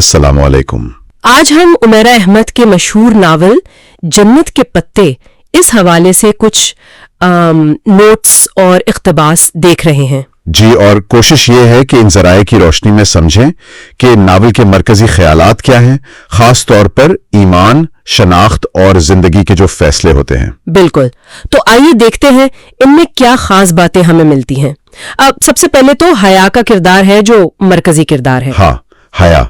अस्सलाम वालेकुम। आज हम उमैरा अहमद के मशहूर नावल जन्नत के पत्ते इस हवाले से कुछ नोट्स और इक़्तिबास देख रहे हैं जी, और कोशिश ये है कि इन ज़राए की रोशनी में समझें कि नावल के मरकजी ख्यालात क्या हैं, खास तौर पर ईमान, शनाख्त और जिंदगी के जो फैसले होते हैं। बिल्कुल, तो आइए देखते हैं इनमें क्या खास बातें हमें मिलती हैं। अब सबसे पहले तो हया का किरदार है जो मरकजी किरदार है। हाँ, हया।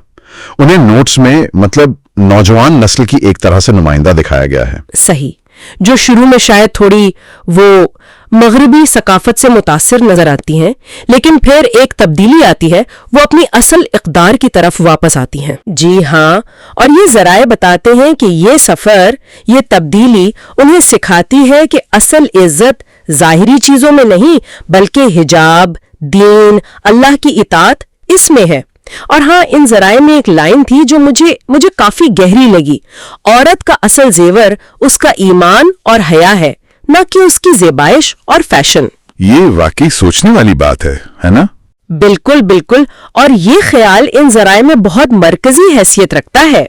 उन्हें नोट्स में मतलब नौजवान नस्ल की एक तरह से नुमाइंदा दिखाया गया है। सही, जो शुरू में शायद थोड़ी वो मगरबी सकाफत से मुतासिर नजर आती हैं, लेकिन फिर एक तब्दीली आती है, वो अपनी असल इक़दार की तरफ वापस आती हैं। जी हाँ, और ये ज़राए बताते हैं कि ये सफ़र, ये तब्दीली उन्हें सिखाती है कि असल इज़्ज़त ज़ाहिरी चीज़ों में नहीं, बल्कि हिजाब, दीन, अल्लाह की इताअत इसमें है। और हाँ, इन ज़राए में एक लाइन थी जो मुझे काफी गहरी लगी। औरत का असल जेवर उसका ईमान और हया है, न कि उसकी ज़ेबाइश और फैशन। ये वाकई सोचने वाली बात है ना? बिल्कुल बिल्कुल, और ये ख्याल इन ज़राए में बहुत मरकजी हैसियत रखता है।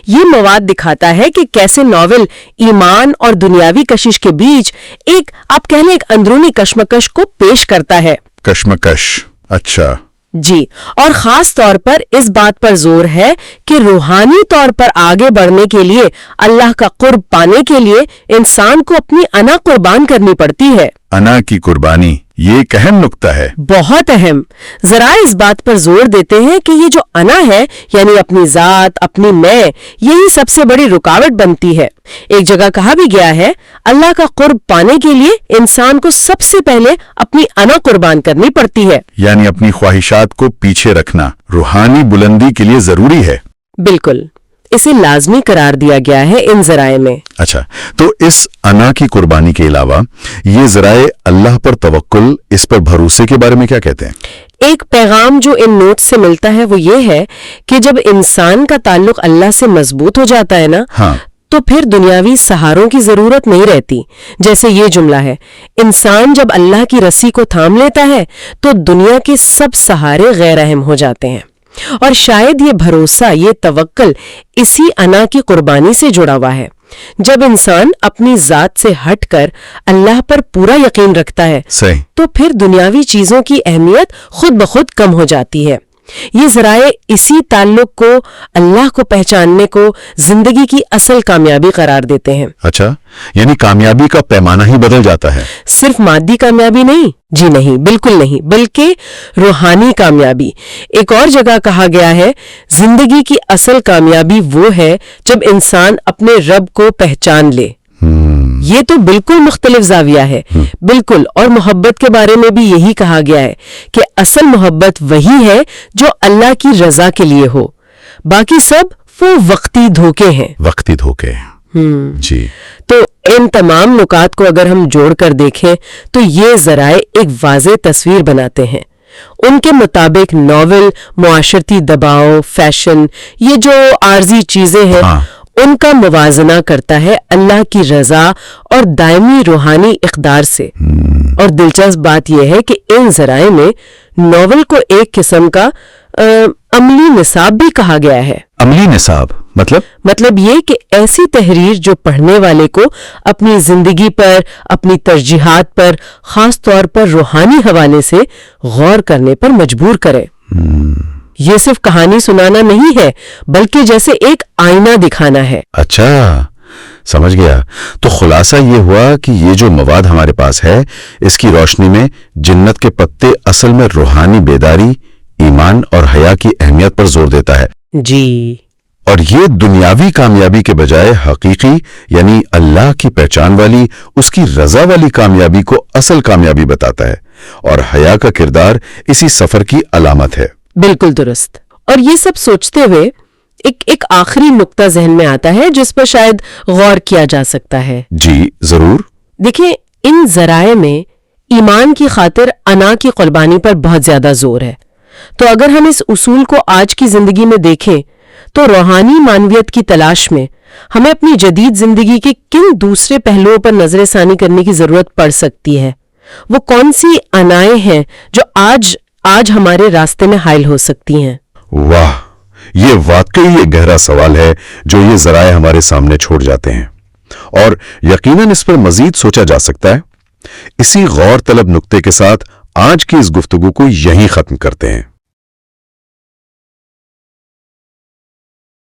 ये मवाद दिखाता है कि कैसे नॉवेल ईमान और दुनियावी कशिश के बीच एक, आप कह लें, एक अंदरूनी कश्मकश को पेश करता है। कश्मकश, अच्छा जी, और खास तौर पर इस बात पर जोर है कि रूहानी तौर पर आगे बढ़ने के लिए, अल्लाह का कुर्ब पाने के लिए इंसान को अपनी अना कुर्बान करनी पड़ती है। अना की कुर्बानी, ये एक अहम नुक्ता है। बहुत अहम। जरा इस बात पर जोर देते हैं कि ये जो अना है, यानी अपनी जात, अपनी मैं, यही सबसे बड़ी रुकावट बनती है। एक जगह कहा भी गया है, अल्लाह का कुर्ब पाने के लिए इंसान को सबसे पहले अपनी अना कुर्बान करनी पड़ती है, यानी अपनी ख्वाहिशात को पीछे रखना रूहानी बुलंदी के लिए जरूरी है। बिल्कुल, इसे लाजमी करार दिया गया है इन ज़राए में। अच्छा, तो इस अना की कुर्बानी के अलावा ये ज़राए अल्लाह पर तवक्कुल, इस पर भरोसे के बारे में क्या कहते हैं? एक पैगाम जो इन नोट से मिलता है वो ये है कि जब इंसान का ताल्लुक अल्लाह से मजबूत हो जाता है ना, हाँ, तो फिर दुनियावी सहारों की जरूरत नहीं रहती। जैसे ये जुमला है, इंसान जब अल्लाह की रस्सी को थाम लेता है तो दुनिया के सब सहारे गैर अहम हो जाते हैं। और शायद ये भरोसा, ये तवक्कल इसी अना की कुर्बानी से जुड़ा हुआ है। जब इंसान अपनी जात से हटकर अल्लाह पर पूरा यकीन रखता है, सही, तो फिर दुनियावी चीजों की अहमियत खुद ब खुद कम हो जाती है। ये ज़राए इसी ताल्लुक को, अल्लाह को पहचानने को जिंदगी की असल कामयाबी करार देते हैं। अच्छा, यानी कामयाबी का पैमाना ही बदल जाता है। सिर्फ मादी कामयाबी नहीं, जी नहीं, बिल्कुल नहीं, बल्कि रूहानी कामयाबी। एक और जगह कहा गया है, जिंदगी की असल कामयाबी वो है जब इंसान अपने रब को पहचान ले। ये तो बिल्कुल मुख्तलिफ जाविया है। बिल्कुल, और मोहब्बत के बारे में भी यही कहा गया है कि असल मोहब्बत वही है जो अल्लाह की रजा के लिए हो, बाकी सब वो वक्ती धोखे हैं। वक्ती धोखे, जी। तो इन तमाम नुकात को अगर हम जोड़कर देखें तो ये ज़राए एक वाज़ेह तस्वीर बनाते हैं। उनके मुताबिक नॉवेल मुआशरती दबाव, फैशन, ये जो आर्जी चीजें हैं, हाँ, उनका मुवाजना करता है अल्लाह की रजा और दायमी रूहानी इक़दार से। और दिलचस्प बात यह है कि इन ज़राए में नॉवेल को एक किस्म का अमली निसाब भी कहा गया है। अमली निसाब मतलब ये कि ऐसी तहरीर जो पढ़ने वाले को अपनी जिंदगी पर, अपनी तरजीहात पर, खास तौर पर रूहानी हवाले से गौर करने पर मजबूर करे। ये सिर्फ कहानी सुनाना नहीं है, बल्कि जैसे एक आईना दिखाना है। अच्छा, समझ गया। तो खुलासा ये हुआ कि ये जो मवाद हमारे पास है, इसकी रोशनी में जन्नत के पत्ते असल में रूहानी बेदारी, ईमान और हया की अहमियत पर जोर देता है। जी, और ये दुनियावी कामयाबी के बजाय हकीकी, यानी अल्लाह की पहचान वाली, उसकी रजा वाली कामयाबी को असल कामयाबी बताता है। और हया का किरदार इसी सफर की अलामत है। बिल्कुल दुरुस्त। और ये सब सोचते हुए एक आखिरी नुक्ता जहन में आता है जिस पर शायद गौर किया जा सकता है। जी जरूर। देखिए, इन ज़राए में ईमान की खातिर अना की कुर्बानी पर बहुत ज्यादा जोर है। तो अगर हम इस उसूल को आज की जिंदगी में देखें तो रूहानी मानवियत की तलाश में हमें अपनी जदीद जिंदगी के किन दूसरे पहलुओं पर नजरसानी करने की जरूरत पड़ सकती है? वो कौन सी अनाएं हैं जो आज हमारे रास्ते में हाइल हो सकती हैं? वाह, یہ واقعی ایک گہرا سوال ہے جو یہ ذرائع ہمارے سامنے چھوڑ جاتے ہیں، اور یقیناً اس پر مزید سوچا جا سکتا ہے۔ اسی غور طلب نقطے کے ساتھ آج کی اس گفتگو کو یہیں ختم کرتے ہیں۔